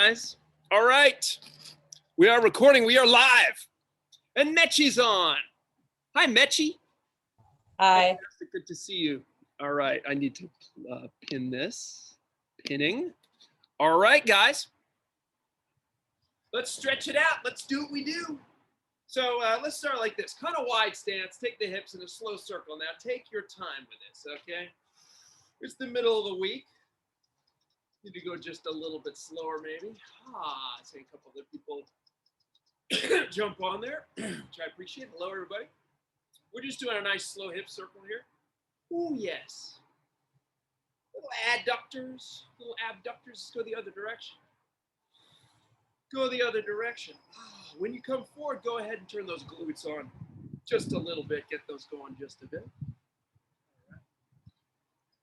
Guys, all right. We are recording. We are live. And Mechie's on. Hi, Mechie. Hi. Fantastic. Good to see you. All right. I need to pin this. Pinning. All right, guys. Let's stretch it out. Let's do what we do. So let's start like this. Kind of wide stance. Take the hips in a slow circle. Now take your time with this, okay? It's the middle of the week. Need to go just a little bit slower, maybe. I see a couple other people jump on there, which I appreciate. Hello, everybody. We're just doing a nice slow hip circle here. Oh, yes. Little adductors, little abductors. Let's go the other direction. Go the other direction. When you come forward, go ahead and turn those glutes on just a little bit. Get those going just a bit. All right.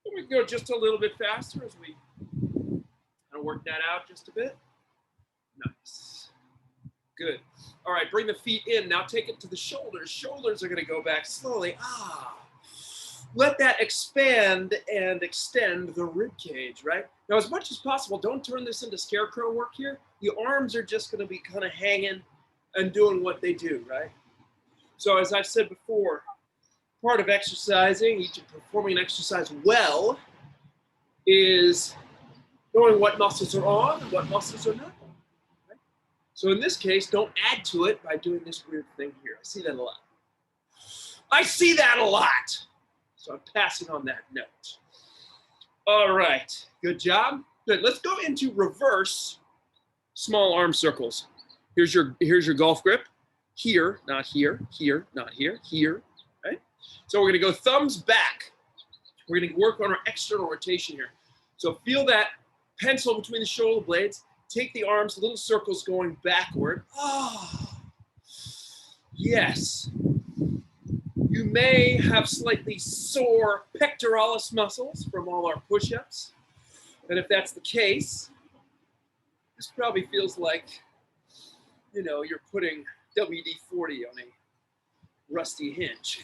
And we can go just a little bit faster as we kind of work that out just a bit. Nice. Good. All right, bring the feet in. Now take it to the shoulders. Shoulders are going to go back slowly. Let that expand and extend the rib cage, right? Now, as much as possible, don't turn this into scarecrow work here. The arms are just going to be kind of hanging and doing what they do, right? So as I've said before, part of exercising, performing an exercise well, is knowing what muscles are on and what muscles are not. So in this case, don't add to it by doing this weird thing here. I see that a lot. I see that a lot. So I'm passing on that note. All right, good job. Good, let's go into reverse small arm circles. Here's your golf grip. Here, not here, here, not here, here, right? So we're gonna go thumbs back. We're gonna work on our external rotation here. So feel that pencil between the shoulder blades. Take the arms, little circles going backward. Yes. You may have slightly sore pectoralis muscles from all our push-ups. And if that's the case, this probably feels like, you're putting WD-40 on a rusty hinge.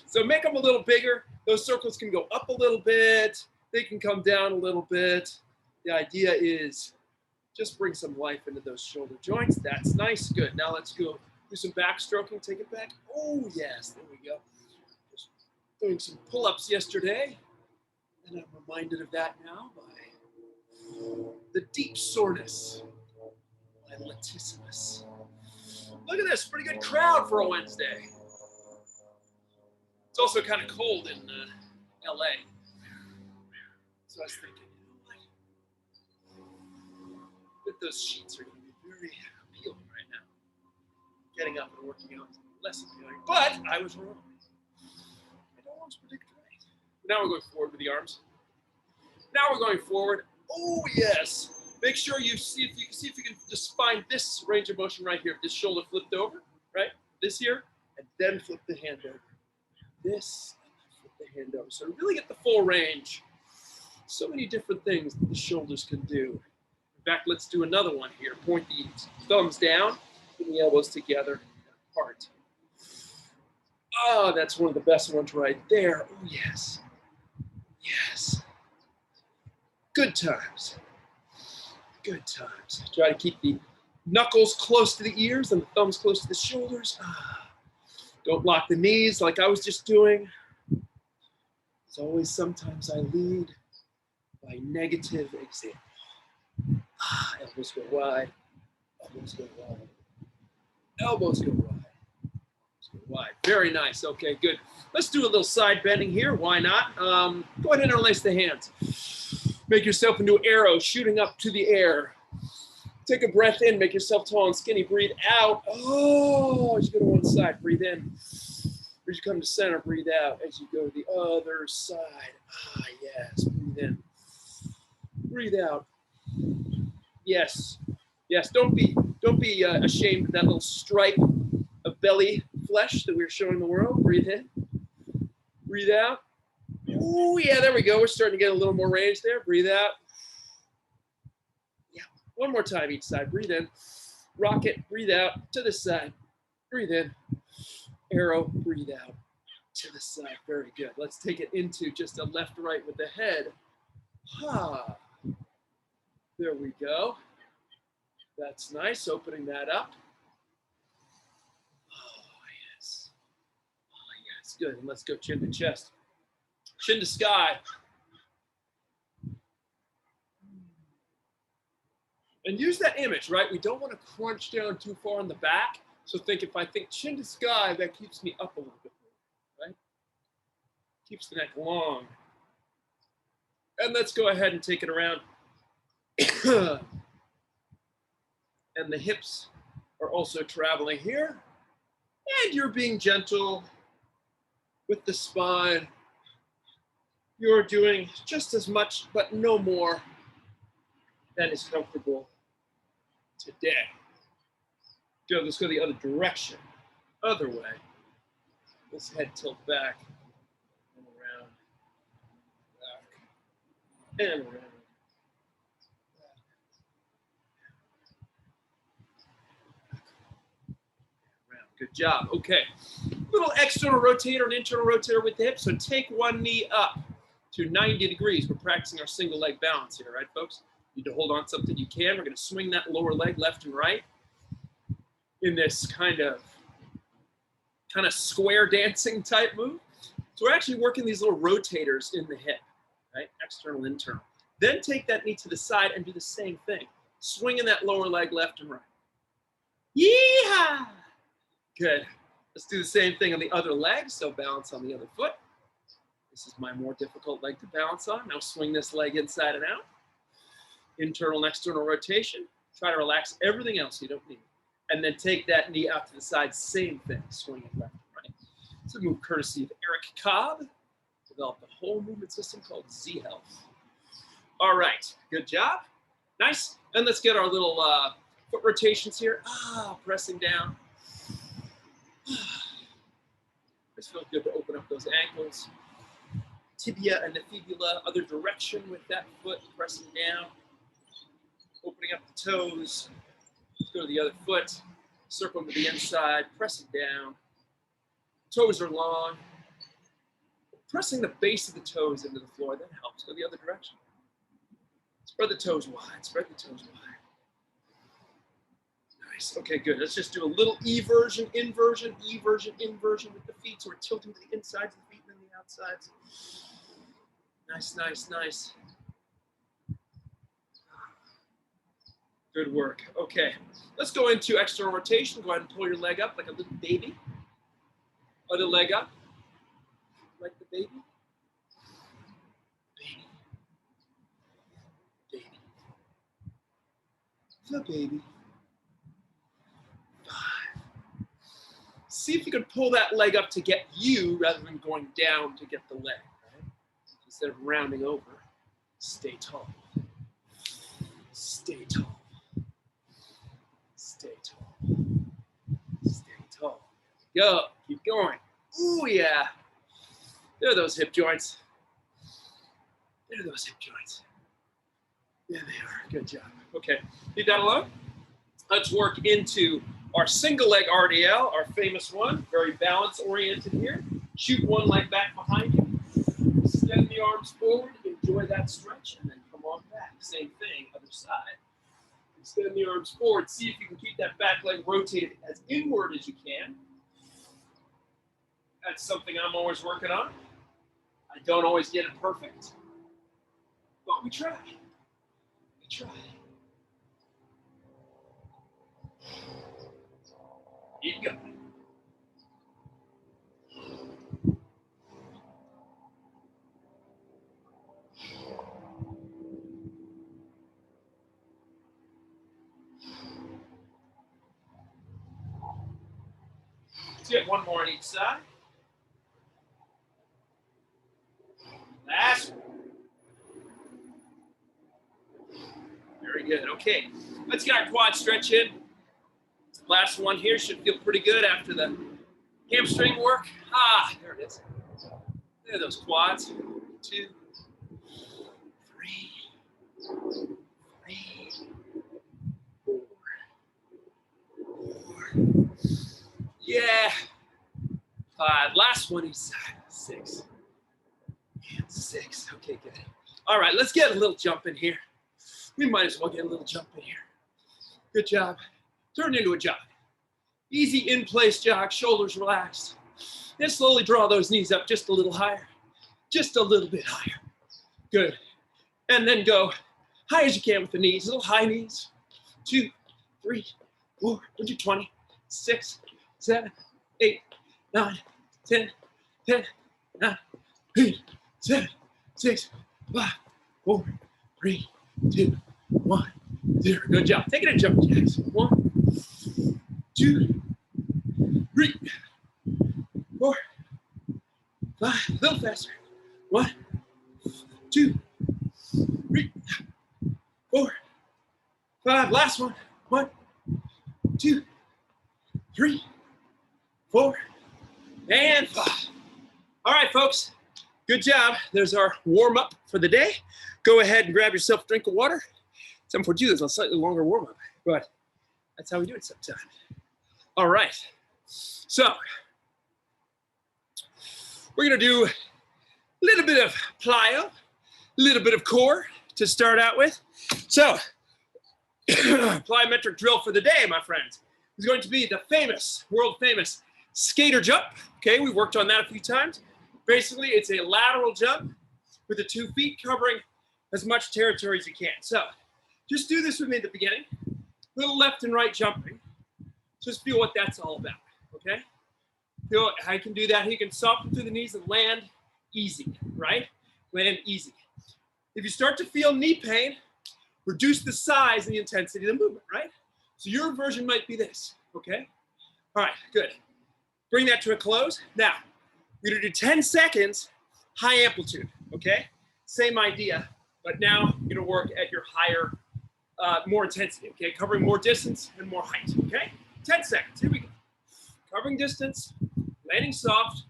So make them a little bigger. Those circles can go up a little bit. They can come down a little bit. The idea is just bring some life into those shoulder joints. That's nice. Good. Now let's go do some backstroking. Take it back. Oh, yes. There we go. Just doing some pull-ups yesterday. And I'm reminded of that now by the deep soreness by latissimus. Look at this. Pretty good crowd for a Wednesday. It's also kind of cold in LA. So I was thinking, those sheets are going to be very appealing right now. Getting up and working out is less appealing, but I was wrong. I don't always predict right. Now we're going forward with the arms. Now we're going forward. Oh yes. Make sure you see if you can just find this range of motion right here. This shoulder flipped over, right? This here, and then flip the hand over. This, and then flip the hand over. So really get the full range. So many different things that the shoulders can do. In fact, let's do another one here. Point the thumbs down, put the elbows together, apart. That's one of the best ones right there. Oh, yes. Yes. Good times. Good times. Try to keep the knuckles close to the ears and the thumbs close to the shoulders. Don't lock the knees like I was just doing. As always, sometimes I lead by negative example. Elbows go wide, elbows go wide, elbows go wide, elbows go wide. Very nice. Okay, good. Let's do a little side bending here. Why not? Go ahead and interlace the hands. Make yourself into an arrow shooting up to the air. Take a breath in. Make yourself tall and skinny. Breathe out. As you go to one side, breathe in. As you come to center, breathe out. As you go to the other side. Yes. Breathe in. Breathe out. Yes, yes. Don't be ashamed of that little stripe of belly flesh that we're showing the world. Breathe in, breathe out. Oh yeah, there we go. We're starting to get a little more range there. Breathe out. Yeah, one more time each side. Breathe in, rocket. Breathe out to the side. Breathe in, arrow. Breathe out to the side. Very good. Let's take it into just a left-right with the head. There we go. That's nice, opening that up. Oh, yes. Oh, yes, good. And let's go chin to chest. Chin to sky. And use that image, right? We don't want to crunch down too far in the back. So if I think chin to sky, that keeps me up a little bit more, right? Keeps the neck long. And let's go ahead and take it around. And the hips are also traveling here. And you're being gentle with the spine. You're doing just as much, but no more than is comfortable today. Good, let's go the other direction. Other way. Let's head tilt back and around. Back and around. Good job. Okay. Little external rotator and internal rotator with the hips. So take one knee up to 90 degrees. We're practicing our single leg balance here, right, folks? You need to hold on to something you can. We're going to swing that lower leg left and right in this kind of square dancing type move. So we're actually working these little rotators in the hip, right? External, internal. Then take that knee to the side and do the same thing. Swinging that lower leg left and right. Yeehaw! Good. Let's do the same thing on the other leg. So balance on the other foot. This is my more difficult leg to balance on. Now swing this leg inside and out. Internal and external rotation. Try to relax everything else you don't need. And then take that knee out to the side. Same thing. Swing it left and right. It's a move courtesy of Eric Cobb. Developed a whole movement system called Z Health. All right. Good job. Nice. And let's get our little foot rotations here. Pressing down. This feels good to open up those ankles. Tibia and the fibula, other direction with that foot, pressing down. Opening up the toes. Let's go to the other foot. Circle to the inside, pressing down. Toes are long. Pressing the base of the toes into the floor, that helps. Go the other direction. Spread the toes wide, spread the toes wide. Nice. Okay, good. Let's just do a little eversion, inversion, eversion, inversion with the feet. So we're tilting to the insides of the feet and then the outsides. Nice, nice, nice. Good work. Okay, let's go into external rotation. Go ahead and pull your leg up like a little baby. Other leg up, like the baby. Baby. Baby. The baby. 5. See if you can pull that leg up to get you rather than going down to get the leg, right? Instead of rounding over, stay tall. Stay tall. Stay tall. Stay tall. Go. Keep going. Ooh, yeah. There are those hip joints. There are those hip joints. There they are. Good job. Okay. Leave that alone. Let's work into our single leg RDL, our famous one. Very balance oriented here. Shoot one leg back behind you. Extend the arms forward. Enjoy that stretch. And then come on back. Same thing, other side. Extend the arms forward. See if you can keep that back leg rotated as inward as you can. That's something I'm always working on. I don't always get it perfect, but we try. We try. Keep going. Let's get one more on each side. Last one. Very good. Okay, let's get our quad stretch in. Last one here should feel pretty good after the hamstring work. There it is. There are those quads. 2, 3, 4. Yeah. 5. Last one each side. 6. And 6. Okay, good. All right, let's get a little jump in here. We might as well get a little jump in here. Good job. Turn into a jog. Easy in-place jog, shoulders relaxed. Then slowly draw those knees up just a little higher. Just a little bit higher. Good. And then go high as you can with the knees, little high knees. 2, 3, 4, we'll do 20, 6, 7, 8, 9, 10, 10, 9, 8, 7, 6, 5, 4, 3, 2, 1, 0. Good job. Take it in jump jacks. 1, 2, 3, 4, 5. A little faster. 1, 2, 3, 4, 5. Last one. 1, 2, 3, 4, and 5. All right, folks. Good job. There's our warm up for the day. Go ahead and grab yourself a drink of water. 742 is a slightly longer warm up, but that's how we do it sometimes. All right. So we're going to do a little bit of plyo, a little bit of core to start out with. So plyometric drill for the day, my friends, is going to be the famous, world famous skater jump. Okay, we worked on that a few times. Basically, it's a lateral jump with the 2 feet covering as much territory as you can. So just do this with me at the beginning. Little left and right jumping. Just feel what that's all about, okay? Feel how you can do that. You can soften through the knees and land easy, right? Land easy. If you start to feel knee pain, reduce the size and the intensity of the movement, right? So your version might be this, okay? All right, good. Bring that to a close. Now, we're gonna do 10 seconds, high amplitude, okay? Same idea, but now you're gonna work at your higher, more intensity, okay? Covering more distance and more height, okay? 10 seconds, here we go. Covering distance, landing soft,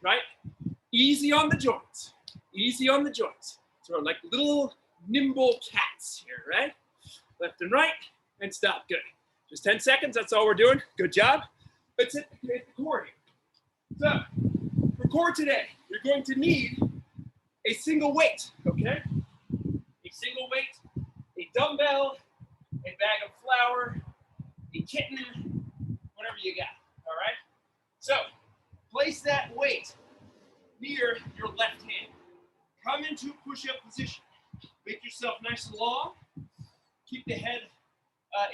right? Easy on the joints, easy on the joints. So we're like little nimble cats here, right? Left and right, and stop, good. Just 10 seconds, that's all we're doing. Good job. Let's hit the core here. So for core today, you're going to need a single weight, okay? A single weight, a dumbbell, a bag of flour, a kitten, whatever you got, all right? So place that weight near your left hand. Come into a push-up position. Make yourself nice and long. Keep the head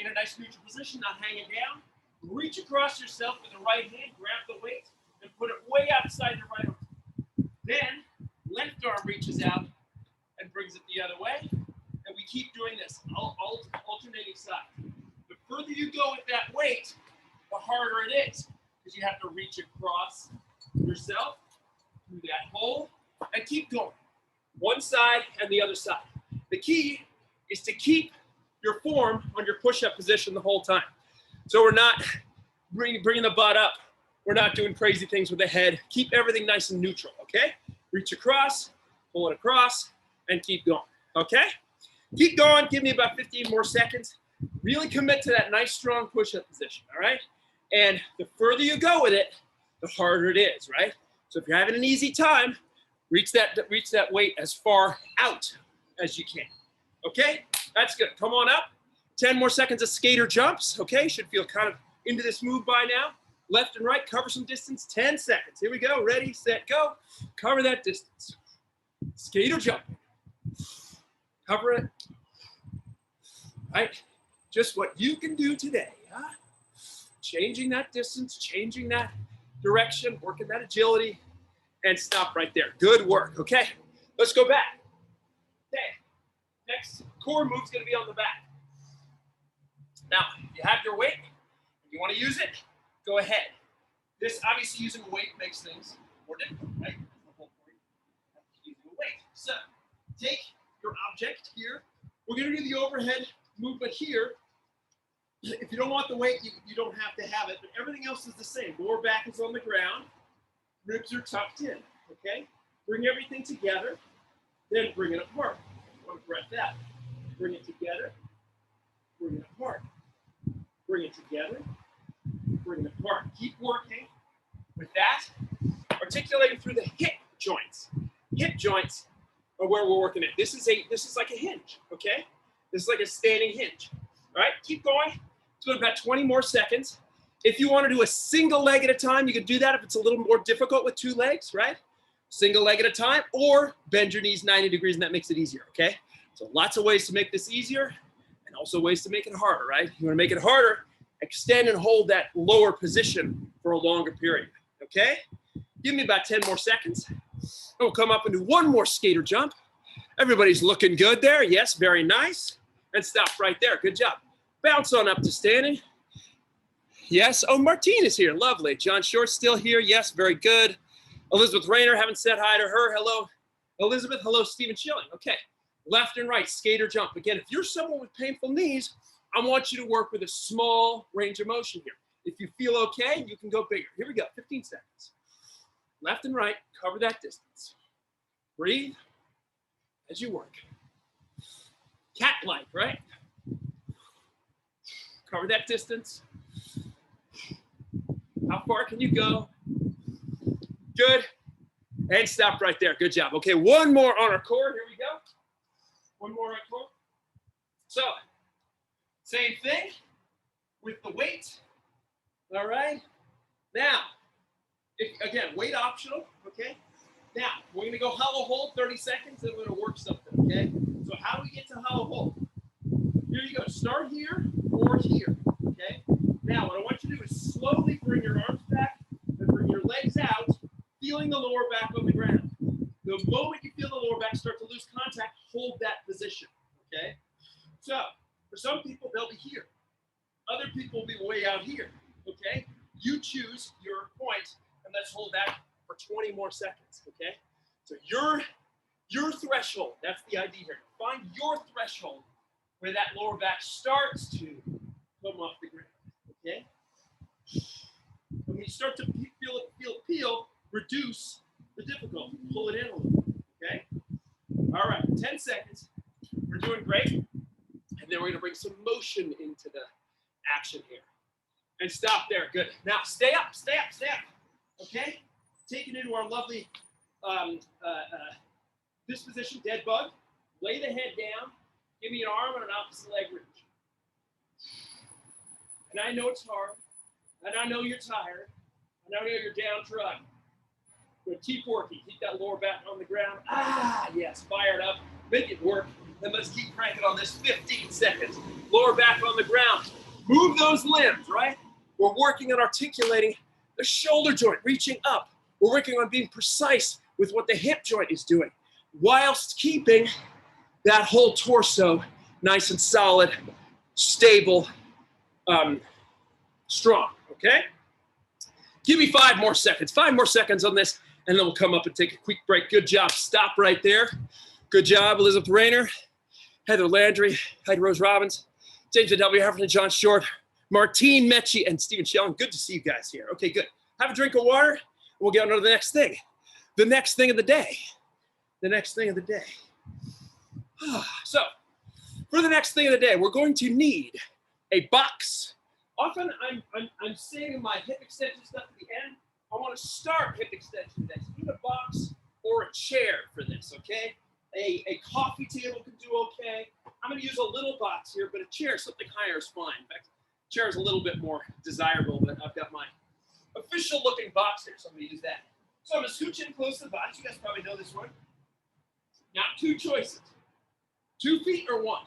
in a nice neutral position, not hanging down. Reach across yourself with the right hand, grab the weight, and put it way outside your right arm. Then, left arm reaches out and brings it the other way. And we keep doing this, alternating sides. The further you go with that weight, the harder it is, because you have to reach across yourself through that hole and keep going. One side and the other side. The key is to keep your form on your push-up position the whole time. So we're not bringing the butt up. We're not doing crazy things with the head. Keep everything nice and neutral, okay? Reach across, pull it across, and keep going, okay? Keep going. Give me about 15 more seconds. Really commit to that nice, strong push-up position, all right? And the further you go with it, the harder it is, right? So if you're having an easy time, reach that weight as far out as you can, okay? That's good. Come on up. 10 more seconds of skater jumps, okay? Should feel kind of into this move by now. Left and right, cover some distance, 10 seconds. Here we go. Ready, set, go. Cover that distance. Skater jump. Cover it. Right? Just what you can do today, huh? Changing that distance, changing that direction, working that agility, and stop right there. Good work, okay? Let's go back. Okay. Next core move is going to be on the back. Now, you have your weight. If you want to use it, go ahead. This, obviously, using weight makes things more difficult, right? That's the whole point of using weight. So, take your object here. We're going to do the overhead movement here. If you don't want the weight, you don't have to have it, but everything else is the same. Lower back is on the ground. Ribs are tucked in, okay? Bring everything together, then bring it apart. I want to correct that. Bring it together, bring it apart. Bring it together, bring it apart. Keep working with that. Articulating through the hip joints. Hip joints are where we're working at. This is like a hinge, okay? This is like a standing hinge. All right, keep going. It's about 20 more seconds. If you want to do a single leg at a time, you can do that if it's a little more difficult with 2 legs, right? Single leg at a time, or bend your knees 90 degrees, and that makes it easier, okay? So lots of ways to make this easier, and also ways to make it harder, right? You want to make it harder, extend and hold that lower position for a longer period, okay? Give me about 10 more seconds. We'll come up and do one more skater jump. Everybody's looking good there. Yes, very nice. And stop right there. Good job. Bounce on up to standing. Yes. Oh, Martine is here. Lovely. John Short's still here. Yes, very good. Elizabeth Rayner, haven't said hi to her. Hello, Elizabeth. Hello, Stephen Schilling. Okay. Left and right, skater jump. Again, if you're someone with painful knees, I want you to work with a small range of motion here. If you feel okay, you can go bigger. Here we go. 15 seconds. Left and right, cover that distance. Breathe as you work. Cat-like, right? Cover that distance. How far can you go? Good. And stop right there. Good job. Okay, one more on our core. Here we go. One more on core. So, same thing with the weight. All right. Now, again, weight optional, okay? Now, we're going to go hollow hold 30 seconds, and we're going to work something, okay? So how do we get to hollow hold? Here you go. Start here or here, okay? Now, what I want you to do is slowly bring your arms back and bring your legs out, feeling the lower back on the ground. The moment you feel the lower back start to lose contact, hold that position, okay? So, for some people, they'll be here. Other people will be way out here, okay? You choose your point, and let's hold that for 20 more seconds, okay? So your threshold, that's the idea here. Find your threshold where that lower back starts to come off the ground, okay? When you start to feel it peel, reduce the difficulty. Pull it in a little bit, okay? All right, 10 seconds. We're doing great. And then we're going to bring some motion into the action here. And stop there. Good. Now, stay up, stay up, stay up. Okay? Taking into our lovely this position, dead bug. Lay the head down. Give me an arm and an opposite leg reach. And I know it's hard. And I know you're tired. And I know you're downtrodden. But keep working. Keep that lower back on the ground. Ah, yes. Fire it up. Make it work. Then let's keep cranking on this 15 seconds. Lower back on the ground. Move those limbs, right? We're working on articulating the shoulder joint, reaching up. We're working on being precise with what the hip joint is doing, whilst keeping that whole torso nice and solid, stable, strong, okay? Give me 5 more seconds. 5 more seconds on this, and then we'll come up and take a quick break. Good job. Stop right there. Good job, Elizabeth Rayner, Heather Landry, Heidi Rose Robbins, James W. Heffernan, John Short, Martine Mecci, and Stephen Schilling. Good to see you guys here. Okay, good. Have a drink of water, and we'll get on to the next thing. The next thing of the day. The next thing of the day. So, for the next thing of the day, we're going to need a box. Often, I'm saving my hip extension stuff at the end. I want to start hip extension today. So, need a box or a chair for this, okay? A coffee table could do okay. I'm going to use a little box here, but a chair, something higher is fine. In fact, chair is a little bit more desirable, but I've got my official looking box here, so I'm going to use that. So I'm going to scooch in close to the box. You guys probably know this one. Now, 2 choices. 2 feet or 1.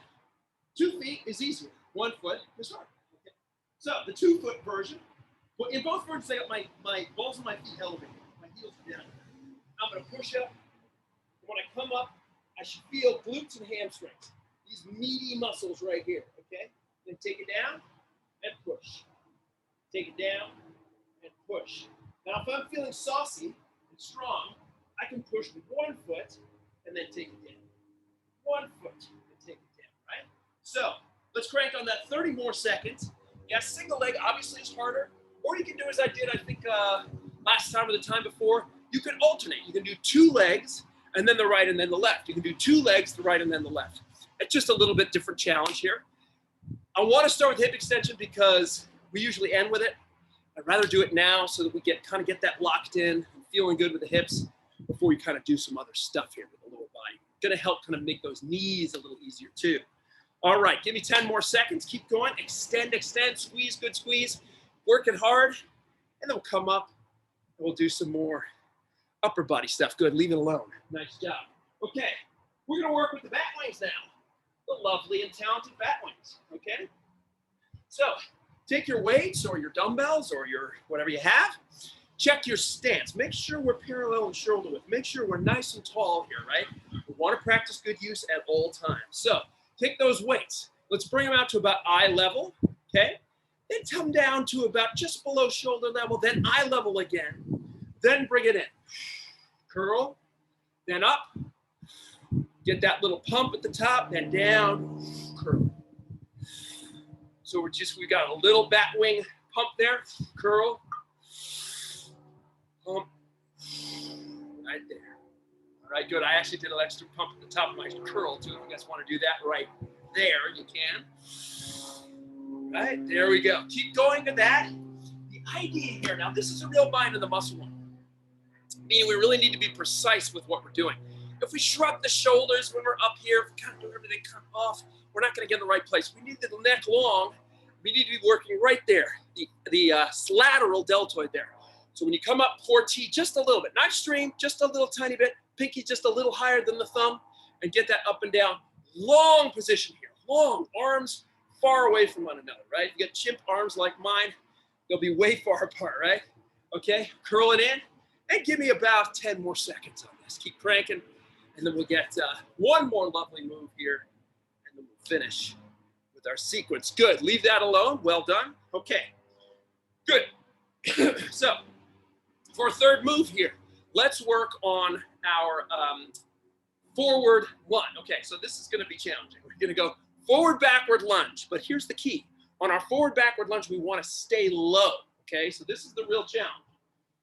2 feet is easier. 1 foot is hard. Okay. So the 2-foot version, well, in both versions, I got my balls of my feet elevated. My heels are down. I'm going to push up. When I come up, I should feel glutes and hamstrings. These meaty muscles right here, okay? Then take it down and push. Take it down and push. Now, if I'm feeling saucy and strong, I can push with 1 foot and then take it down. 1 foot and take it down, right? So, let's crank on that 30 more seconds. Yeah, single leg obviously is harder. Or you can do as I did, I think, last time or the time before. You can alternate. You can do 2 legs and then the right and then the left. You can do 2 legs, the right and then the left. It's just a little bit different challenge here. I want to start with hip extension because we usually end with it. I'd rather do it now so that we kind of get that locked in, feeling good with the hips before we kind of do some other stuff here with the lower body. Gonna help kind of make those knees a little easier too. All right, give me 10 more seconds. Keep going. Extend, extend, squeeze, good squeeze. Work it hard. And then we'll come up and we'll do some more upper body stuff. Good, leave it alone. Nice job. Okay, we're gonna work with the bat wings now. The lovely and talented bat wings, okay? So take your weights or your dumbbells or your whatever you have. Check your stance. Make sure we're parallel and shoulder width. Make sure we're nice and tall here, right? We want to practice good use at all times. So take those weights. Let's bring them out to about eye level, okay? Then come down to about just below shoulder level, then eye level again. Then bring it in. Curl, then up. Get that little pump at the top, then down, curl. So we got a little bat wing pump there. Curl, pump, right there. All right, good. I actually did an extra pump at the top of my curl too. If you guys want to do that right there, you can. Right, there we go. Keep going to that. The idea here, now this is a real mind in the muscle one. Meaning we really need to be precise with what we're doing. If we shrug the shoulders when we're up here, if we kind of do everything cut off, we're not going to get in the right place. We need the neck long. We need to be working right there, the lateral deltoid there. So when you come up, 4T, just a little bit, not extreme, just a little tiny bit, pinky just a little higher than the thumb, and get that up and down. Long position here, long, arms far away from one another, right? You get chimp arms like mine, they'll be way far apart, right? Okay, curl it in, and give me about 10 more seconds on this. Keep cranking, and then we'll get one more lovely move here, and then we'll finish with our sequence. Good, leave that alone, well done. Okay, good. So, for a third move here, let's work on our forward one. Okay, so this is gonna be challenging. We're gonna go forward, backward lunge, but here's the key. On our forward, backward lunge, we wanna stay low, okay? So this is the real challenge.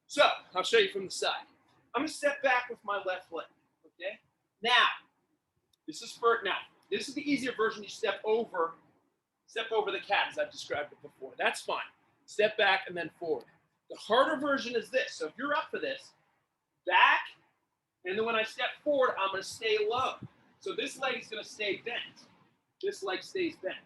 So, I'll show you from the side. I'm gonna step back with my left leg, okay? Now, this is the easier version. You step over the cat as I've described it before. That's fine. Step back and then forward. The harder version is this. So if you're up for this, back, and then when I step forward, I'm gonna stay low. So this leg is gonna stay bent. This leg stays bent,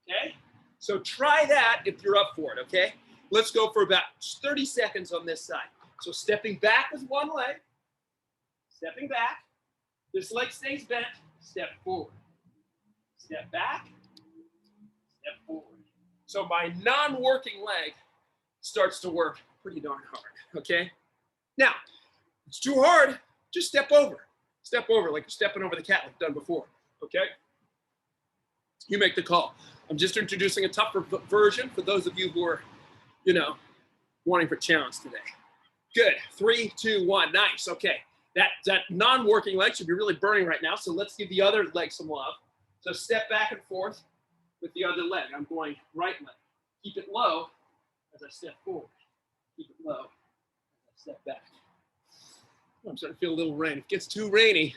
okay? So try that if you're up for it, okay? Let's go for about 30 seconds on this side. So stepping back with one leg, stepping back, this leg stays bent, step forward. Step back, step forward. So my non-working leg starts to work pretty darn hard, okay? Now, if it's too hard, just step over. Step over like you're stepping over the cat like done before, okay? You make the call. I'm just introducing a tougher version for those of you who are, wanting for challenge today. Good, 3, 2, 1, nice, okay. That non-working leg should be really burning right now, so let's give the other leg some love. So step back and forth with the other leg. I'm going right leg. Keep it low as I step forward. Keep it low as I step back. I'm starting to feel a little rain. If it gets too rainy,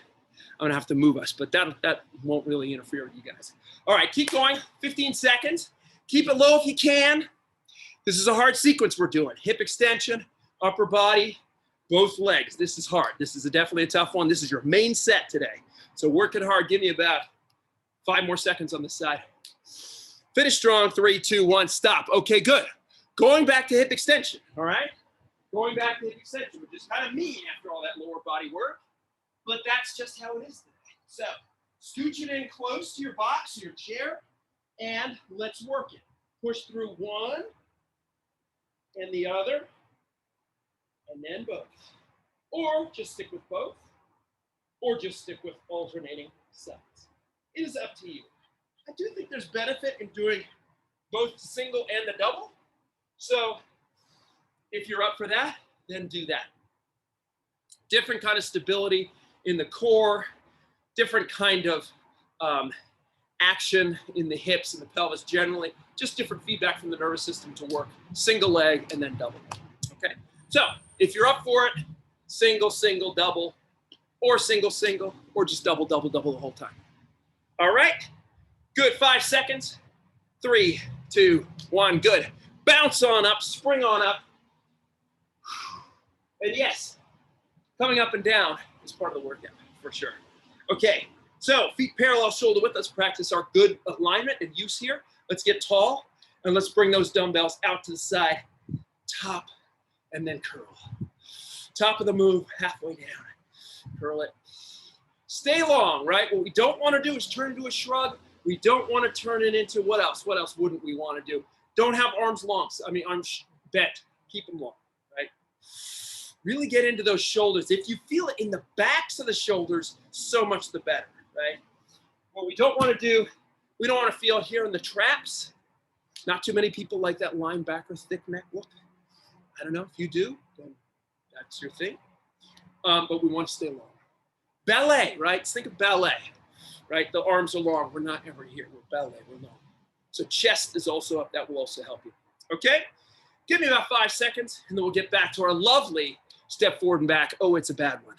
I'm gonna have to move us, but that won't really interfere with you guys. All right, keep going, 15 seconds. Keep it low if you can. This is a hard sequence we're doing. Hip extension, upper body, both legs. This is hard. This is definitely a tough one. This is your main set today. So work it hard. Give me about 5 more seconds on this side. Finish strong, 3, 2, 1, stop. Okay, good. Going back to hip extension, all right? Going back to hip extension, which is kind of mean after all that lower body work, but that's just how it is today. So scooch it in close to your box, your chair, and let's work it. Push through one and the other, and then both. Or just stick with both, or just stick with alternating sides. It is up to you. I do think there's benefit in doing both the single and the double. So if you're up for that, then do that. Different kind of stability in the core, different kind of action in the hips and the pelvis generally, just different feedback from the nervous system to work single leg and then double leg, okay? So if you're up for it, single, single, double, or single, single, or just double, double, double the whole time. All right, good, 5 seconds. 3, 2, 1, good. Bounce on up, spring on up. And yes, coming up and down is part of the workout, for sure. Okay, so feet parallel, shoulder width. Let's practice our good alignment and use here. Let's get tall, and let's bring those dumbbells out to the side. Top, and then curl. Top of the move, halfway down. Curl it. Stay long, right? What we don't want to do is turn into a shrug. We don't want to turn it into what else? What else wouldn't we want to do? Don't have arms long. Arms bent. Keep them long, right? Really get into those shoulders. If you feel it in the backs of the shoulders, so much the better, right? What we don't want to do, we don't want to feel here in the traps. Not too many people like that linebacker thick neck look. I don't know if you do, then that's your thing. But we want to stay long. Ballet, right? Think of ballet, right? The arms are long. We're not ever here. We're ballet. We're long. So chest is also up. That will also help you. Okay? Give me about 5 seconds, and then we'll get back to our lovely step forward and back. Oh, it's a bad one.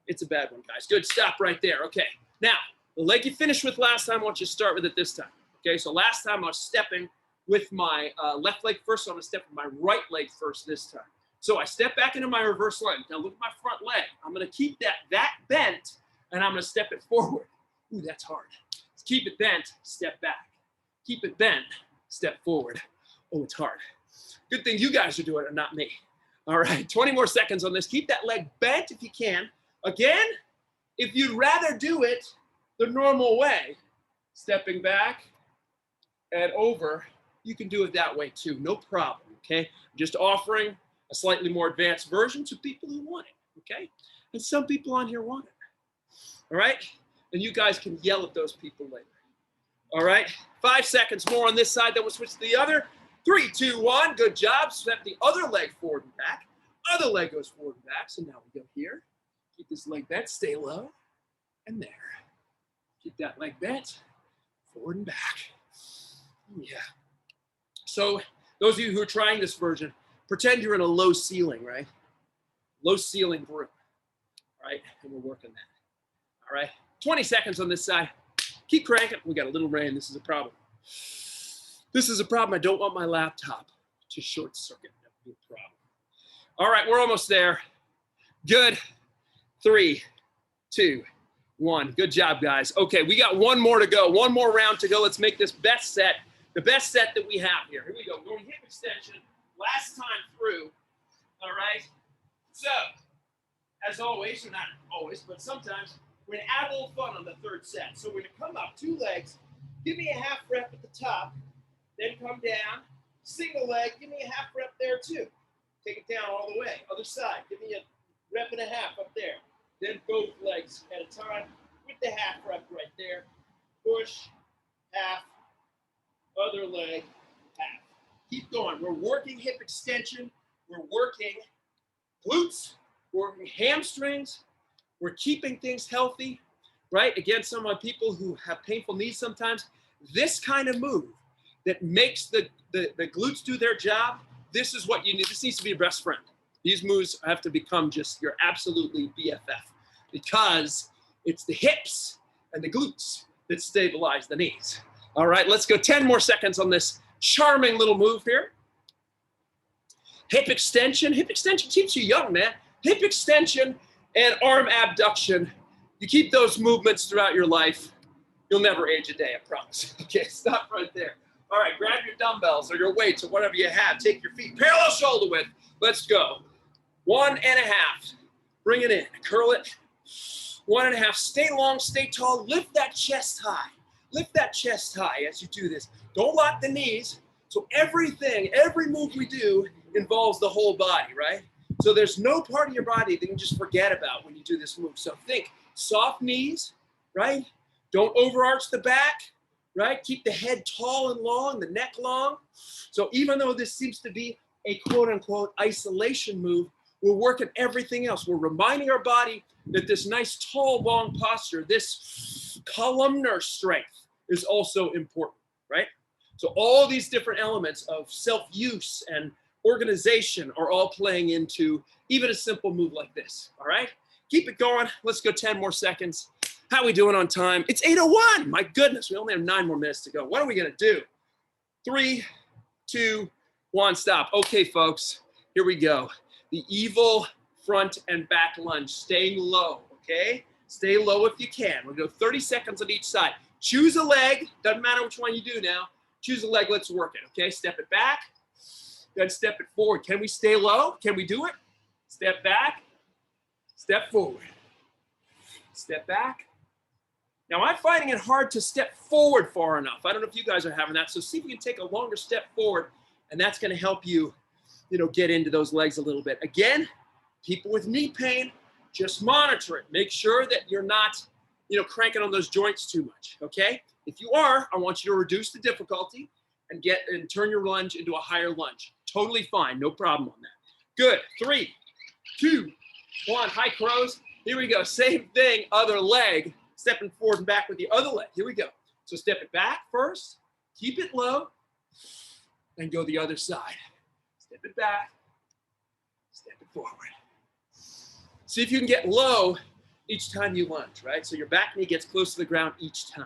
It's a bad one, guys. Good. Stop right there. Okay. Now, the leg you finished with last time, I want you to start with it this time. Okay? So last time I was stepping with my left leg first. So I'm going to step with my right leg first this time. So I step back into my reverse lunge. Now look at my front leg. I'm going to keep that bent, and I'm going to step it forward. Ooh, that's hard. Keep it bent, step back. Keep it bent, step forward. Oh, it's hard. Good thing you guys are doing it, not me. All right, 20 more seconds on this. Keep that leg bent if you can. Again, if you'd rather do it the normal way, stepping back and over, you can do it that way too, no problem, okay? I'm just offering a slightly more advanced version to people who want it, okay? And some people on here want it, all right? And you guys can yell at those people later, all right? 5 seconds more on this side, then we'll switch to the other. 3, 2, 1, good job. Step the other leg forward and back. Other leg goes forward and back, so now we go here. Keep this leg bent, stay low, and there. Keep that leg bent, forward and back. Yeah. So those of you who are trying this version, pretend you're in a low ceiling, right? Low ceiling room, right? And we're working that, all right? 20 seconds on this side. Keep cranking. We got a little rain. This is a problem. This is a problem. I don't want my laptop to short circuit. That would be a problem. All right, we're almost there. Good. 3, 2, 1. Good job, guys. Okay, we got one more to go. One more round to go. Let's make this best set, the best set that we have here. Here we go. Going hip extension. Last time through. All right. So, as always, or not always, but sometimes, we're going to add a little fun on the third set. So we're going to come up, 2 legs. Give me a half rep at the top. Then come down. Single leg. Give me a half rep there too. Take it down all the way. Other side. Give me a rep and a half up there. Then both legs at a time with the half rep right there. Push, half, other leg, half. Keep going. We're working hip extension. We're working glutes. We're working hamstrings. We're keeping things healthy, right? Again, some of my people who have painful knees sometimes, this kind of move that makes the glutes do their job, this is what you need. This needs to be your best friend. These moves have to become just your absolutely BFF because it's the hips and the glutes that stabilize the knees. All right, let's go 10 more seconds on this charming little move here. Hip extension. Hip extension keeps you young, man. Hip extension and arm abduction. You keep those movements throughout your life, you'll never age a day, I promise. Okay, stop right there. All right, grab your dumbbells or your weights or whatever you have. Take your feet parallel shoulder width. Let's go. 1.5. Bring it in. Curl it. 1.5. Stay long, stay tall. Lift that chest high. Lift that chest high as you do this. Don't lock the knees. So everything, every move we do involves the whole body, right? So there's no part of your body that you can just forget about when you do this move. So think soft knees, right? Don't overarch the back, right? Keep the head tall and long, the neck long. So even though this seems to be a quote unquote isolation move, we're working everything else. We're reminding our body that this nice tall, long posture, this columnar strength is also important, right? So all these different elements of self-use and organization are all playing into even a simple move like this, all right? Keep it going. Let's go 10 more seconds. How are we doing on time? It's 8:01. My goodness, we only have 9 more minutes to go. What are we going to do? 3, 2, 1, stop. Okay, folks, here we go. The evil front and back lunge, staying low, okay? Stay low if you can. We'll go 30 seconds on each side. Choose a leg. Doesn't matter which one you do now. Choose a leg. Let's work it. Okay, step it back. Then step it forward. Can we stay low? Can we do it? Step back. Step forward. Step back. Now, I'm finding it hard to step forward far enough. I don't know if you guys are having that. So see if you can take a longer step forward, and that's going to help you, get into those legs a little bit. Again, people with knee pain, just monitor it. Make sure that you're not, cranking on those joints too much, okay? If you are, I want you to reduce the difficulty and turn your lunge into a higher lunge. Totally fine, no problem on that. Good, 3, 2, 1, high crows. Here we go, same thing, other leg. Stepping forward and back with the other leg. Here we go. So step it back first, keep it low, and go the other side. Step it back, step it forward. See if you can get low each time you lunge, right? So your back knee gets close to the ground each time,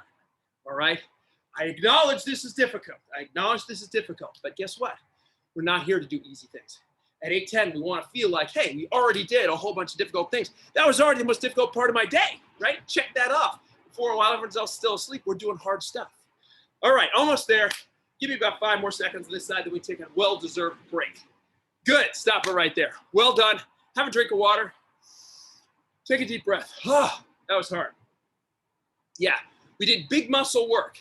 all right? I acknowledge this is difficult. But guess what? We're not here to do easy things. At 8:10, we want to feel like, hey, we already did a whole bunch of difficult things. That was already the most difficult part of my day, right? Check that off. Before, while everyone's else still asleep, we're doing hard stuff. All right, almost there. Give me about 5 more seconds on this side, then we take a well-deserved break. Good, stop it right there. Well done. Have a drink of water. Take a deep breath. Oh, that was hard. Yeah, we did big muscle work.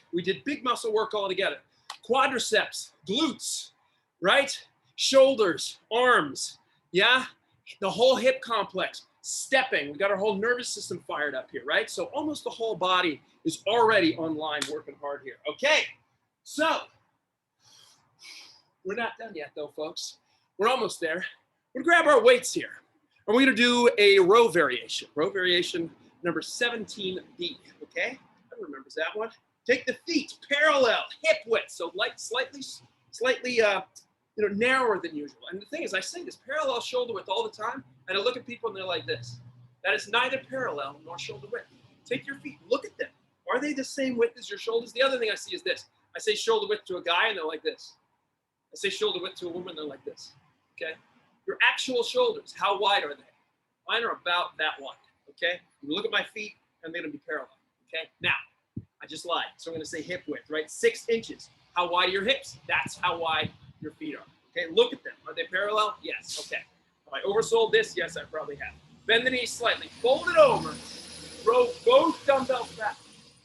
All together. Quadriceps, glutes, right? Shoulders, arms, yeah? The whole hip complex, stepping. We got our whole nervous system fired up here, right? So almost the whole body is already online working hard here. Okay, so we're not done yet though, folks. We're almost there. We're gonna grab our weights here. And we're gonna do a row variation. Row variation number 17B, okay? Everyone remembers that one. Take the feet parallel, hip width, so slightly narrower than usual. And the thing is, I say this parallel shoulder width all the time, and I look at people and they're like this. That is neither parallel nor shoulder width. Take your feet, look at them. Are they the same width as your shoulders? The other thing I see is this. I say shoulder width to a guy and they're like this. I say shoulder width to a woman, they're like this, okay? Your actual shoulders, how wide are they? Mine are about that wide, okay? You look at my feet and they're gonna be parallel, okay? Now, I just lied, so I'm gonna say hip width, right? 6 inches. How wide are your hips? That's how wide your feet are. Okay, look at them. Are they parallel? Yes, okay. Have I oversold this? Yes, I probably have. Bend the knees slightly. Fold it over. Throw both dumbbells back.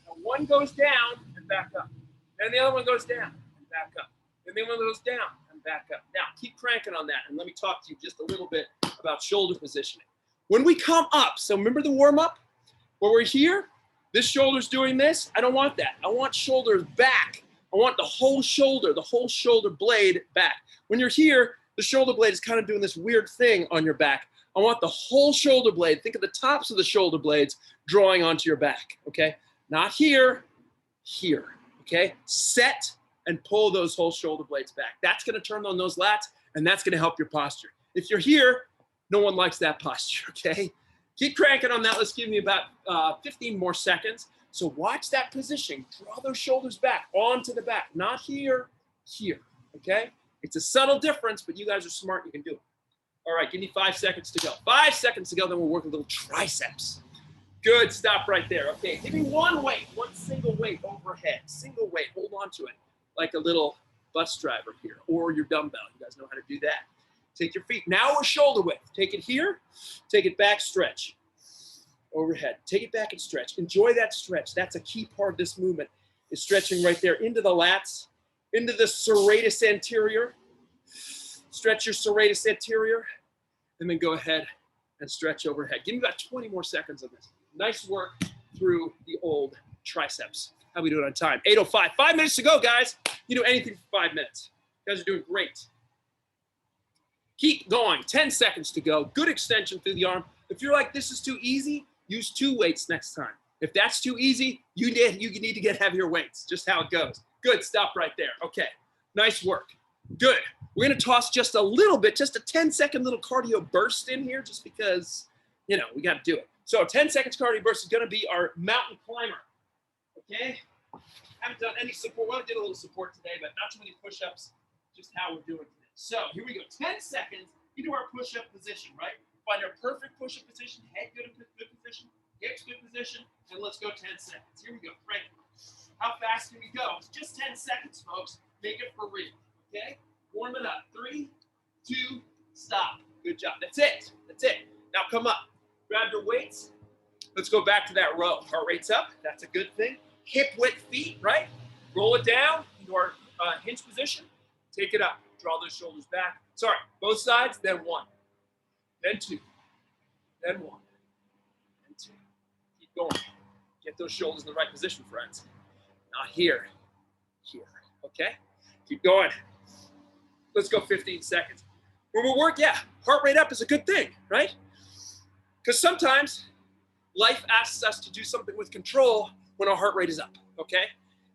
Now one goes down and back up. Then the other one goes down and back up. Then the other one goes down and back up. Now, keep cranking on that, and let me talk to you just a little bit about shoulder positioning. When we come up, so remember the warm-up? Where we're here, this shoulder's doing this. I don't want that. I want shoulders back. I want the whole shoulder blade back. When you're here, the shoulder blade is kind of doing this weird thing on your back. I want the whole shoulder blade, think of the tops of the shoulder blades drawing onto your back, okay? Not here, here, okay? Set and pull those whole shoulder blades back. That's gonna turn on those lats, and that's gonna help your posture. If you're here, no one likes that posture, okay? Keep cranking on that. Let's give me about 15 more seconds. So watch that position. Draw those shoulders back, onto the back. Not here, here, okay? It's a subtle difference, but you guys are smart. You can do it. All right, give me 5 seconds to go. 5 seconds to go, then we'll work a little triceps. Good, stop right there. Okay, give me one single weight overhead. Single weight, hold on to it like a little bus driver here, or your dumbbell. You guys know how to do that. Take your feet. Now we're shoulder width. Take it here, take it back, stretch. Overhead. Take it back and stretch. Enjoy that stretch. That's a key part of this movement, is stretching right there into the lats, into the serratus anterior. Stretch your serratus anterior, and then go ahead and stretch overhead. Give me about 20 more seconds of this. Nice work through the old triceps. How we doing on time? 8:05. 5 minutes to go, guys. You do anything for 5 minutes. You guys are doing great. Keep going. 10 seconds to go. Good extension through the arm. If you're like, this is too easy, use 2 weights next time. If that's too easy, you need to get heavier weights. Just how it goes. Good. Stop right there. Okay. Nice work. Good. We're going to toss just a little bit, just a 10-second little cardio burst in here, just because, we got to do it. So 10 seconds cardio burst is going to be our mountain climber. Okay? Haven't done any support. Well, I did a little support today, but not too many push-ups. Just how we're doing today. So here we go. 10 seconds into our push-up position, right? Find our perfect push-up position. Head good position. Hips good position. let's go 10 seconds. Here we go, right? How fast can we go? It's just 10 seconds, folks. Make it for real, okay? Warm it up. 3, 2, stop. Good job. That's it. That's it. Now come up. Grab your weights. Let's go back to that row. Heart rate's up. That's a good thing. Hip width feet, right? Roll it down into our hinge position. Take it up. Draw those shoulders back. Sorry, both sides, then 1. Then 2. Then 1. Then 2. Keep going. Get those shoulders in the right position, friends. Not here. Here. Okay? Keep going. Let's go 15 seconds. When we work, yeah, heart rate up is a good thing, right? Because sometimes life asks us to do something with control when our heart rate is up, okay?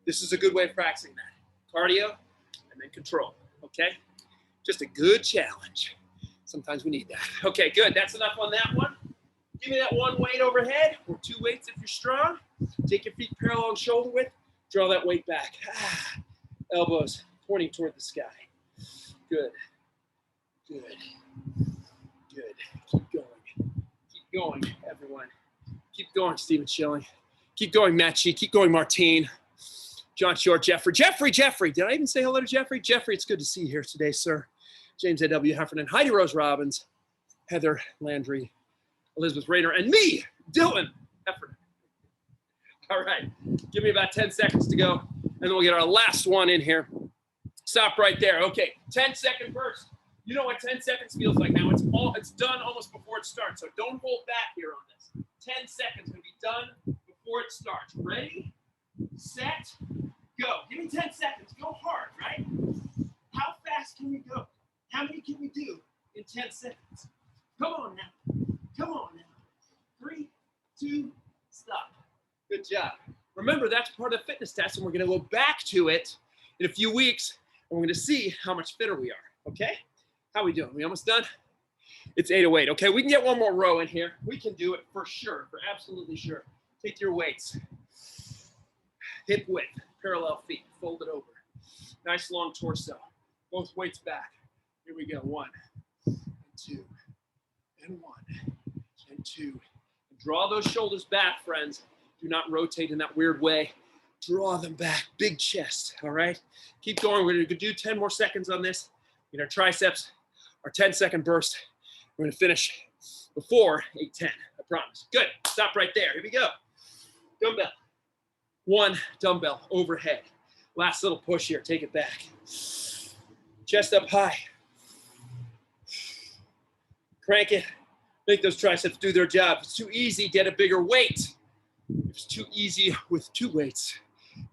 This is a good way of practicing that. Cardio and then control, okay? Just a good challenge. Sometimes we need that. Okay, good. That's enough on that one. Give me that 1 weight overhead, or 2 weights if you're strong. Take your feet parallel shoulder width. Draw that weight back. Elbows pointing toward the sky. Good. Good. Good. Keep going. Keep going, everyone. Keep going, Stephen Schilling. Keep going, Matchy. Keep going, Martine. John Short, Jeffrey. Jeffrey. Did I even say hello to Jeffrey? Jeffrey, it's good to see you here today, sir. James A.W. Heffernan, Heidi Rose Robbins, Heather Landry, Elizabeth Rayner, and me, Dylan Heffernan. All right. Give me about 10 seconds to go, and then we'll get our last one in here. Stop right there. Okay, 10-second burst. You know what 10 seconds feels like now. It's done almost before it starts, so don't hold back here on this. 10 seconds going to be done before it starts. Ready, set, go. Give me 10 seconds. Go hard, right? How fast can we go? How many can we do in 10 seconds? Come on now. Come on now. 3, 2, stop. Good job. Remember, that's part of the fitness test, and we're going to go back to it in a few weeks, and we're going to see how much fitter we are, okay? How we doing? We almost done? It's 8:08. Okay, we can get one more row in here. We can do it for sure, for absolutely sure. Take your weights. Hip width, parallel feet, fold it over. Nice long torso. Both weights back. Here we go. 1, and 2, and 1, and 2. Draw those shoulders back, friends. Do not rotate in that weird way. Draw them back. Big chest, all right? Keep going. We're going to do 10 more seconds on this. In our triceps, our 10-second burst. We're going to finish before 8:10, I promise. Good. Stop right there. Here we go. Dumbbell. 1 dumbbell overhead. Last little push here. Take it back. Chest up high. Crank it. Make those triceps do their job. If it's too easy, get a bigger weight. If it's too easy with 2 weights,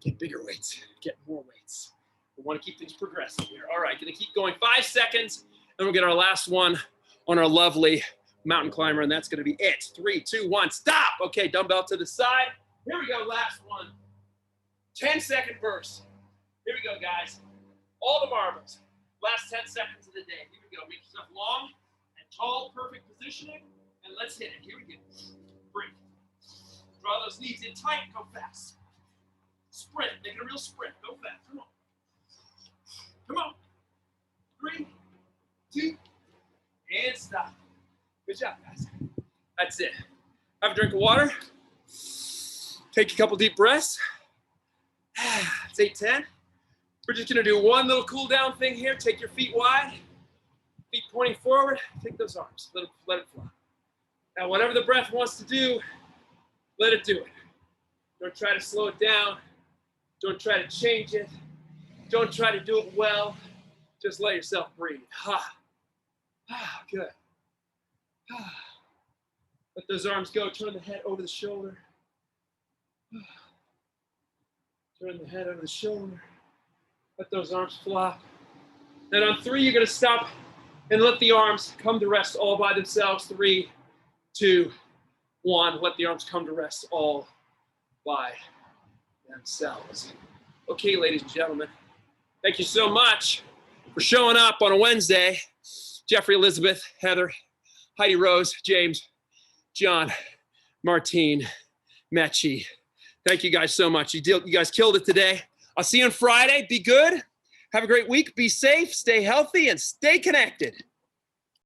get bigger weights. Get more weights. We want to keep things progressive here. All right, going to keep going 5 seconds, and we'll get our last one on our lovely mountain climber, and that's going to be it. 3, 2, 1, stop. Okay, dumbbell to the side. Here we go, last one. 10-second burst. Here we go, guys. All the marbles. Last 10 seconds of the day. Here we go. Make yourself long and tall, perfect positioning, and let's hit it. Here we go. Breathe. Draw those knees in tight, go fast. Sprint, make it a real sprint. Go fast, come on. Come on. 3, 2, and stop. Good job, guys. That's it. Have a drink of water. Take a couple deep breaths. It's 8:10. We're just gonna do one little cool down thing here. Take your feet wide, feet pointing forward. Take those arms, let it fly. Now, whatever the breath wants to do, let it do it. Don't try to slow it down. Don't try to change it. Don't try to do it well. Just let yourself breathe. Good. Let those arms go. Turn the head over the shoulder. Turn the head over the shoulder. Let those arms flop. Then on 3, you're going to stop and let the arms come to rest all by themselves. 3, 2, 1. Let the arms come to rest all by themselves. Okay, ladies and gentlemen, thank you so much for showing up on a Wednesday. Jeffrey, Elizabeth, Heather, Heidi Rose, James, John, Martine, Matchy. Thank you guys so much. You guys killed it today. I'll see you on Friday. Be good. Have a great week. Be safe. Stay healthy and stay connected.